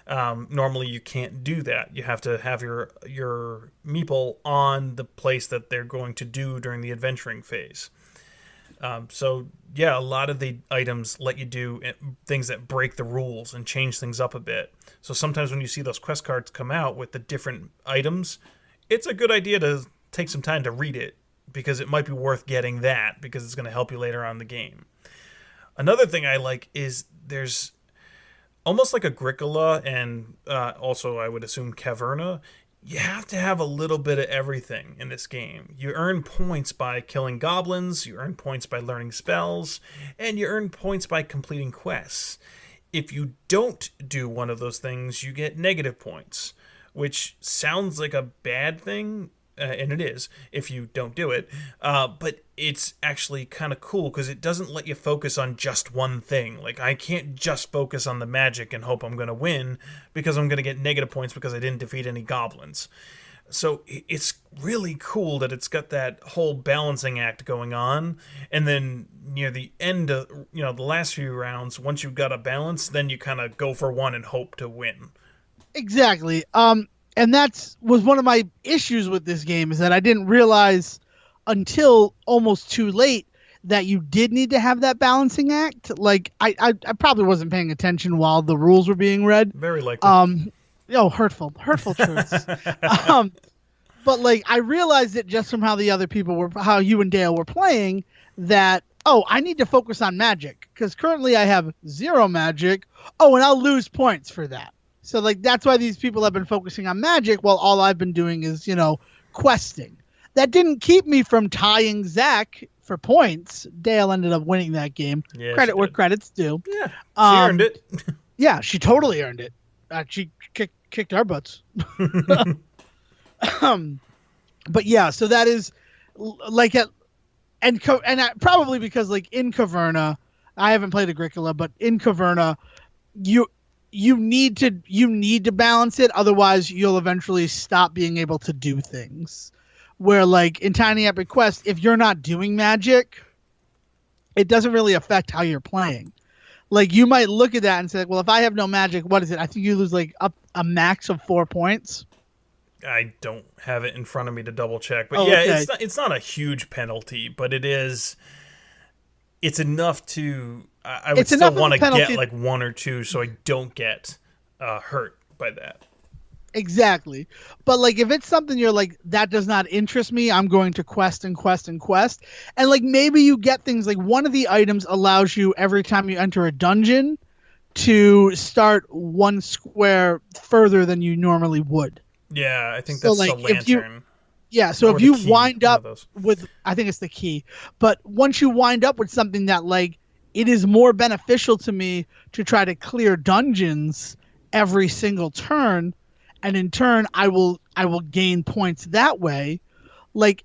Normally you can't do that. You have to have your meeple on the place that they're going to do during the adventuring phase. So yeah, a lot of the items let you do things that break the rules and change things up a bit. So sometimes when you see those quest cards come out with the different items, it's a good idea to take some time to read it, because it might be worth getting that, because it's going to help you later on in the game. Another thing I like is there's almost like Agricola and also I would assume Caverna. you have to have a little bit of everything in this game. You earn points by killing goblins, you earn points by learning spells, and you earn points by completing quests. If you don't do one of those things, you get negative points, which sounds like a bad thing, and it is if you don't do it, but it's actually kind of cool because it doesn't let you focus on just one thing. Like, I can't just focus on the magic and hope I'm going to win because I'm going to get negative points because I didn't defeat any goblins. So it's really cool that it's got that whole balancing act going on, and then near the end of, the last few rounds, once you've got a balance, then you kind of go for one and hope to win. Exactly. And was one of my issues with this game, is that I didn't realize until almost too late that you did need to have that balancing act. Like, I probably wasn't paying attention while the rules were being read. Very likely. Hurtful truths. But like, I realized it just from how the other people how you and Dale were playing, that, I need to focus on magic because currently I have 0 magic. And I'll lose points for that. So like, that's why these people have been focusing on magic while all I've been doing is, questing. That didn't keep me from tying Zach for points. Dale ended up winning that game. Yeah, credit where credit's due. Yeah, she earned it. Yeah, she totally earned it. She kicked our butts. But yeah, so that is like probably because like in Caverna, I haven't played Agricola, but in Caverna, you need to balance it, otherwise you'll eventually stop being able to do things. Where like in Tiny Epic Quest, if you're not doing magic, it doesn't really affect how you're playing. Like, you might look at that and say, well, if I have no magic, what is it? I think you lose like up a max of 4 points. I don't have it in front of me to double check, but okay. It's not a huge penalty, but it's enough to I would still want to get like 1 or 2 so I don't get hurt by that. Exactly. But like, if it's something you're like, that does not interest me, I'm going to quest and quest and quest. And like, maybe you get things like one of the items allows you every time you enter a dungeon to start 1 square further than you normally would. Yeah, I think that's like, the lantern. So if you wind up with, I think it's the key, but once you wind up with something that like, it is more beneficial to me to try to clear dungeons every single turn, and in turn I will gain points that way. Like,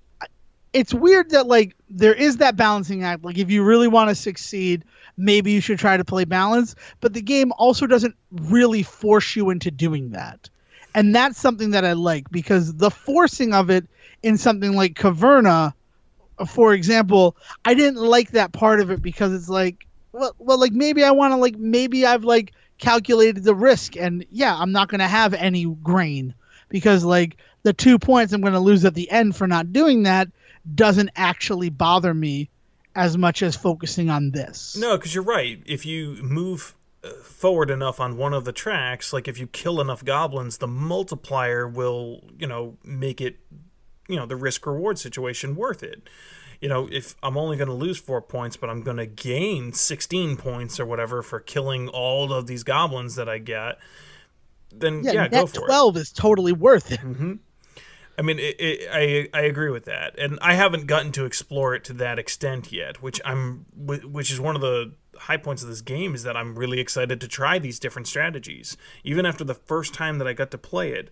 it's weird that like there is that balancing act. Like, if you really want to succeed, maybe you should try to play balance, but the game also doesn't really force you into doing that. And that's something that I like, because the forcing of it in something like Caverna, for example, I didn't like that part of it, because it's like, well, like maybe I want to, like, maybe I've like calculated the risk, and yeah, I'm not going to have any grain, because like the 2 points I'm going to lose at the end for not doing that doesn't actually bother me as much as focusing on this. No, because you're right. If you move forward enough on one of the tracks, like if you kill enough goblins, the multiplier will, make it, the risk reward situation worth it. If I'm only going to lose 4 points, but I'm going to gain 16 points or whatever for killing all of these goblins that I get, then yeah, go for it. 12 is totally worth it. Mm-hmm. I mean, I agree with that, and I haven't gotten to explore it to that extent yet, which is one of the high points of this game, is that I'm really excited to try these different strategies. Even after the first time that I got to play it,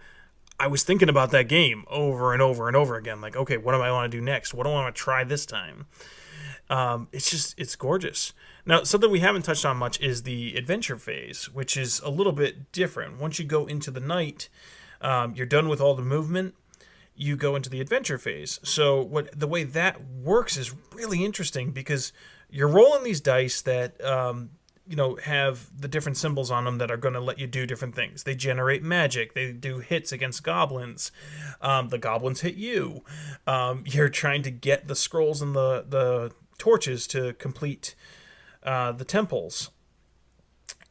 I was thinking about that game over and over and over again. Like, okay, what do I want to do next? What do I want to try this time? It's gorgeous. Now, something we haven't touched on much is the adventure phase, which is a little bit different. Once you go into the night, you're done with all the movement, you go into the adventure phase. So the way that works is really interesting, because you're rolling these dice that have the different symbols on them that are going to let you do different things. They generate magic. They do hits against goblins. The goblins hit you. You're trying to get the scrolls and the torches to complete the temples.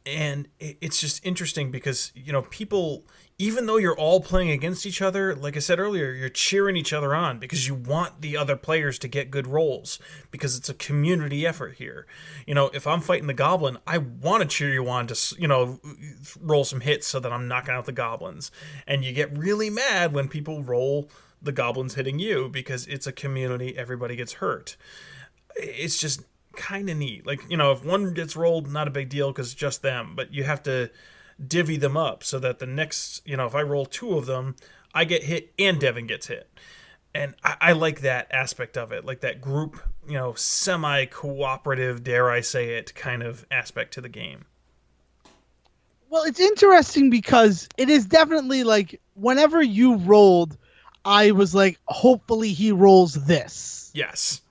And it's just interesting because, people, even though you're all playing against each other, like I said earlier, you're cheering each other on because you want the other players to get good rolls because it's a community effort here. If I'm fighting the goblin, I want to cheer you on to, roll some hits so that I'm knocking out the goblins. And you get really mad when people roll the goblins hitting you because it's a community, everybody gets hurt. It's just kind of neat. Like, if one gets rolled, not a big deal because it's just them, but you have to divvy them up so that the next, if I roll 2 of them, I get hit and Devin gets hit. And I like that aspect of it, like that group, semi-cooperative, dare I say it, kind of aspect to the game. Well, it's interesting because it is definitely like whenever you rolled, I was like, hopefully he rolls this. Yes.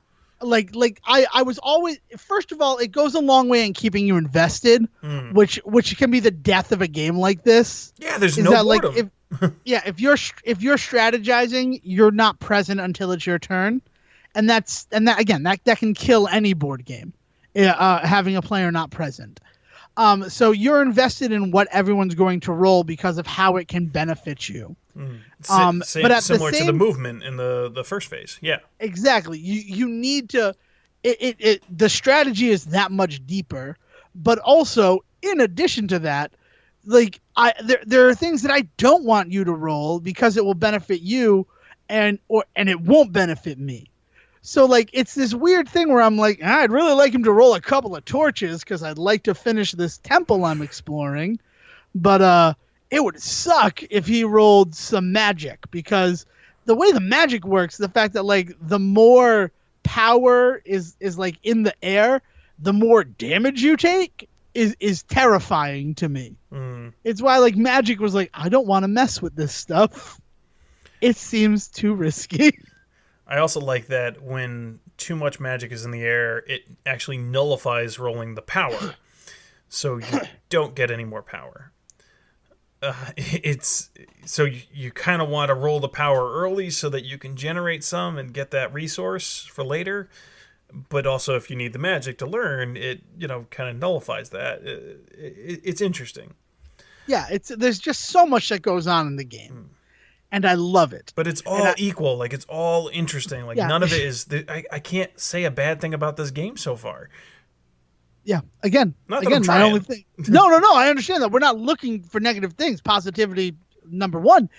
Like I was always, first of all, it goes a long way in keeping you invested, which can be the death of a game like this. Yeah, there's no boredom. If you're strategizing, you're not present until it's your turn, and that can kill any board game, having a player not present. So you're invested in what everyone's going to roll because of how it can benefit you. But at similar to the movement in the first phase. Yeah, exactly. You need to. The strategy is that much deeper, but also in addition to that, like there are things that I don't want you to roll because it will benefit you, and it won't benefit me. So like it's this weird thing where I'm like, I'd really like him to roll a couple of torches because I'd like to finish this temple I'm exploring, but it would suck if he rolled some magic because the way the magic works, the fact that like the more power is like in the air, the more damage you take is terrifying to me. It's why like magic was like, I don't want to mess with this stuff. It seems too risky. I also like that when too much magic is in the air, it actually nullifies rolling the power. So you don't get any more power. It's so you kind of want to roll the power early so that you can generate some and get that resource for later. But also, if you need the magic to learn, it kind of nullifies that. It's interesting. Yeah, there's just so much that goes on in the game, and I love it. But it's all equal. Like it's all interesting. Like none of it is. I can't say a bad thing about this game so far. Yeah, again, my only thing. No, I understand that. We're not looking for negative things. Positivity, number one.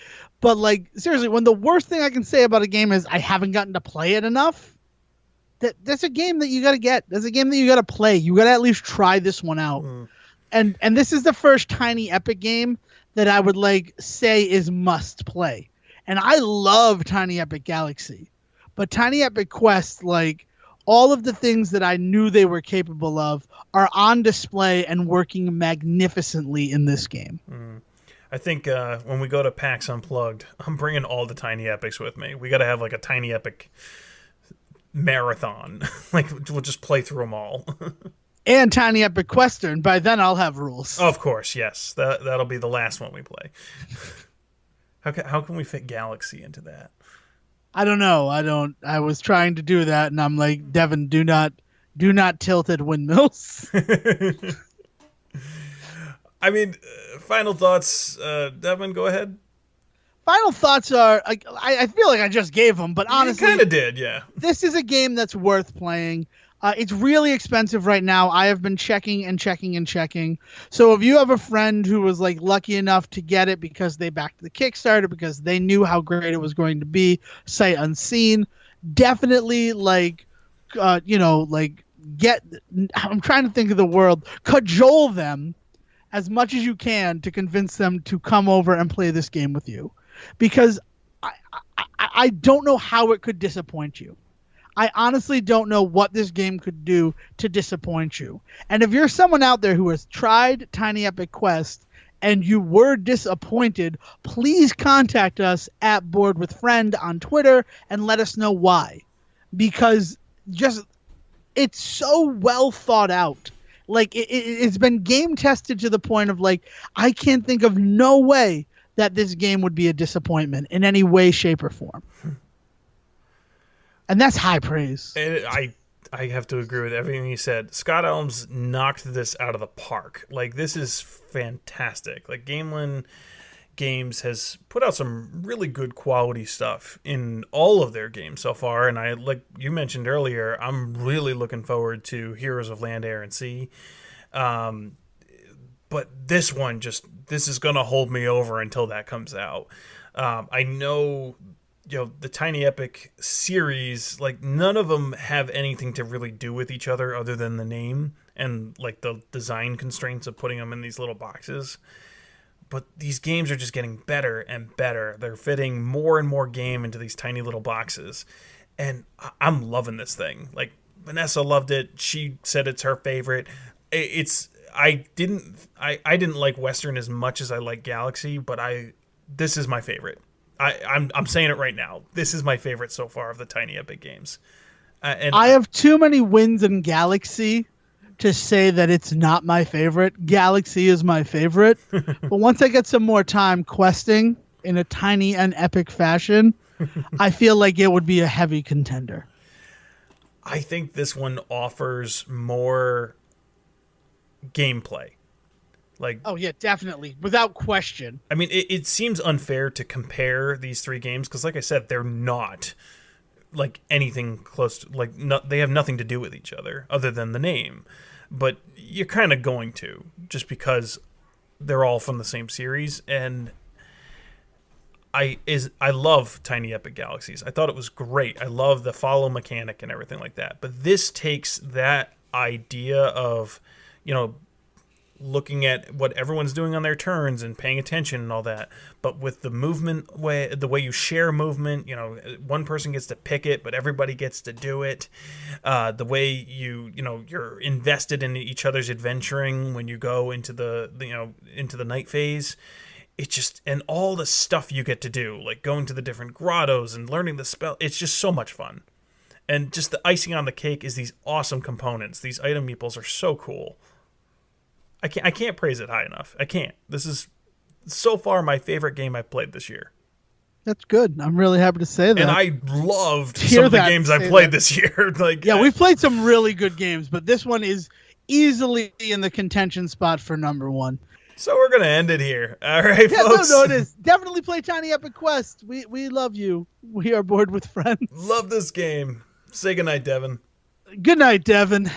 But, like, seriously, when the worst thing I can say about a game is I haven't gotten to play it enough, that's a game that you got to get. That's a game that you got to play. You got to at least try this one out. And this is the first Tiny Epic game that I would, like, say is must play. And I love Tiny Epic Galaxy. But Tiny Epic Quest, like, all of the things that I knew they were capable of are on display and working magnificently in this game. I think when we go to PAX Unplugged, I'm bringing all the Tiny Epics with me. We got to have like a Tiny Epic marathon. Like we'll just play through them all. And Tiny Epic Western. By then I'll have rules. Of course, yes. That'll be the last one we play. How can we fit Galaxy into that? I don't know. I was trying to do that, and I'm like, Devin, do not tilted windmills. I mean, final thoughts, Devin, go ahead. Final thoughts are, I feel like I just gave them, but honestly, you kind of did, yeah. This is a game that's worth playing. It's really expensive right now. I have been checking and checking and checking. So if you have a friend who was like lucky enough to get it because they backed the Kickstarter because they knew how great it was going to be, sight unseen, definitely get. I'm trying to think of the word. Cajole them as much as you can to convince them to come over and play this game with you, because I don't know how it could disappoint you. I honestly don't know what this game could do to disappoint you. And if you're someone out there who has tried Tiny Epic Quest and you were disappointed, please contact us at Board with Friend on Twitter and let us know why. Because it's so well thought out. Like it's been game tested to the point of like, I can't think of no way that this game would be a disappointment in any way, shape, or form. And that's high praise. I I have to agree with everything you said. Scott Elms knocked this out of the park. Like, this is fantastic. Like, Gamelyn Games has put out some really good quality stuff in all of their games so far, and I, like you mentioned earlier, I'm really looking forward to Heroes of Land, Air, and Sea. But this one this is going to hold me over until that comes out. I know, the Tiny Epic series, like, none of them have anything to really do with each other other than the name and, like, the design constraints of putting them in these little boxes. But these games are just getting better and better. They're fitting more and more game into these tiny little boxes. And I'm loving this thing. Like, Vanessa loved it. She said it's her favorite. I didn't like Western as much as I like Galaxy, but this is my favorite. I'm saying it right now. This is my favorite so far of the Tiny Epic games. And I have too many wins in Galaxy to say that it's not my favorite. Galaxy is my favorite. But once I get some more time questing in a tiny and epic fashion, I feel like it would be a heavy contender. I think this one offers more gameplay. Like, oh yeah, definitely, without question. I mean, it seems unfair to compare these three games because, like I said, they're not like anything close to, like, they have nothing to do with each other other than the name. But you're kind of going to, just because they're all from the same series. And I love Tiny Epic Galaxies. I thought it was great. I love the follow mechanic and everything like that. But this takes that idea of, looking at what everyone's doing on their turns and paying attention and all that, but with the movement the way you share movement, one person gets to pick it, but everybody gets to do it. The way you're invested in each other's adventuring when you go into into the night phase. It just, and all the stuff you get to do, like going to the different grottos and learning the spell. It's just so much fun. And just the icing on the cake is these awesome components. These item meeples are so cool. I can't praise it high enough. I can't. This is so far my favorite game I've played this year. That's good. I'm really happy to say that. And I loved some of the games I played this year. Like, yeah, we've played some really good games, but this one is easily in the contention spot for number one. So we're gonna end it here. All right, folks. No, it is. Definitely play Tiny Epic Quest. We love you. We are bored with friends. Love this game. Say goodnight, Devin. Good night, Devin.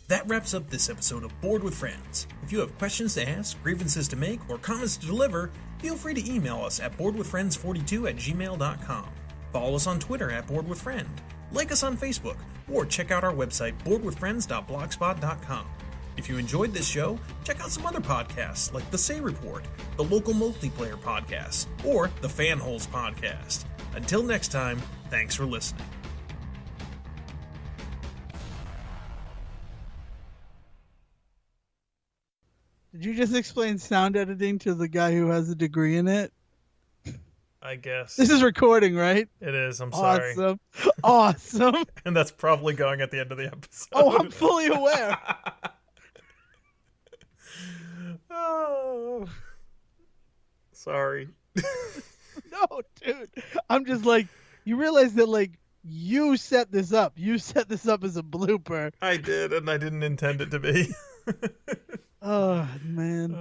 That wraps up this episode of Board with Friends. If you have questions to ask, grievances to make, or comments to deliver, feel free to email us at boardwithfriends42@gmail.com. Follow us on Twitter at boardwithfriend. Like us on Facebook, or check out our website, boardwithfriends.blogspot.com. If you enjoyed this show, check out some other podcasts like The Say Report, the Local Multiplayer Podcast, or the Fanholes Podcast. Until next time, thanks for listening. Did you just explain sound editing to the guy who has a degree in it? I guess. This is recording, right? It is. I'm sorry. Awesome. Awesome. And that's probably going at the end of the episode. Oh, I'm fully aware. Oh. Sorry. No, dude. I'm just like, you realize that, like, you set this up. You set this up as a blooper. I did, and I didn't intend it to be. Oh, man.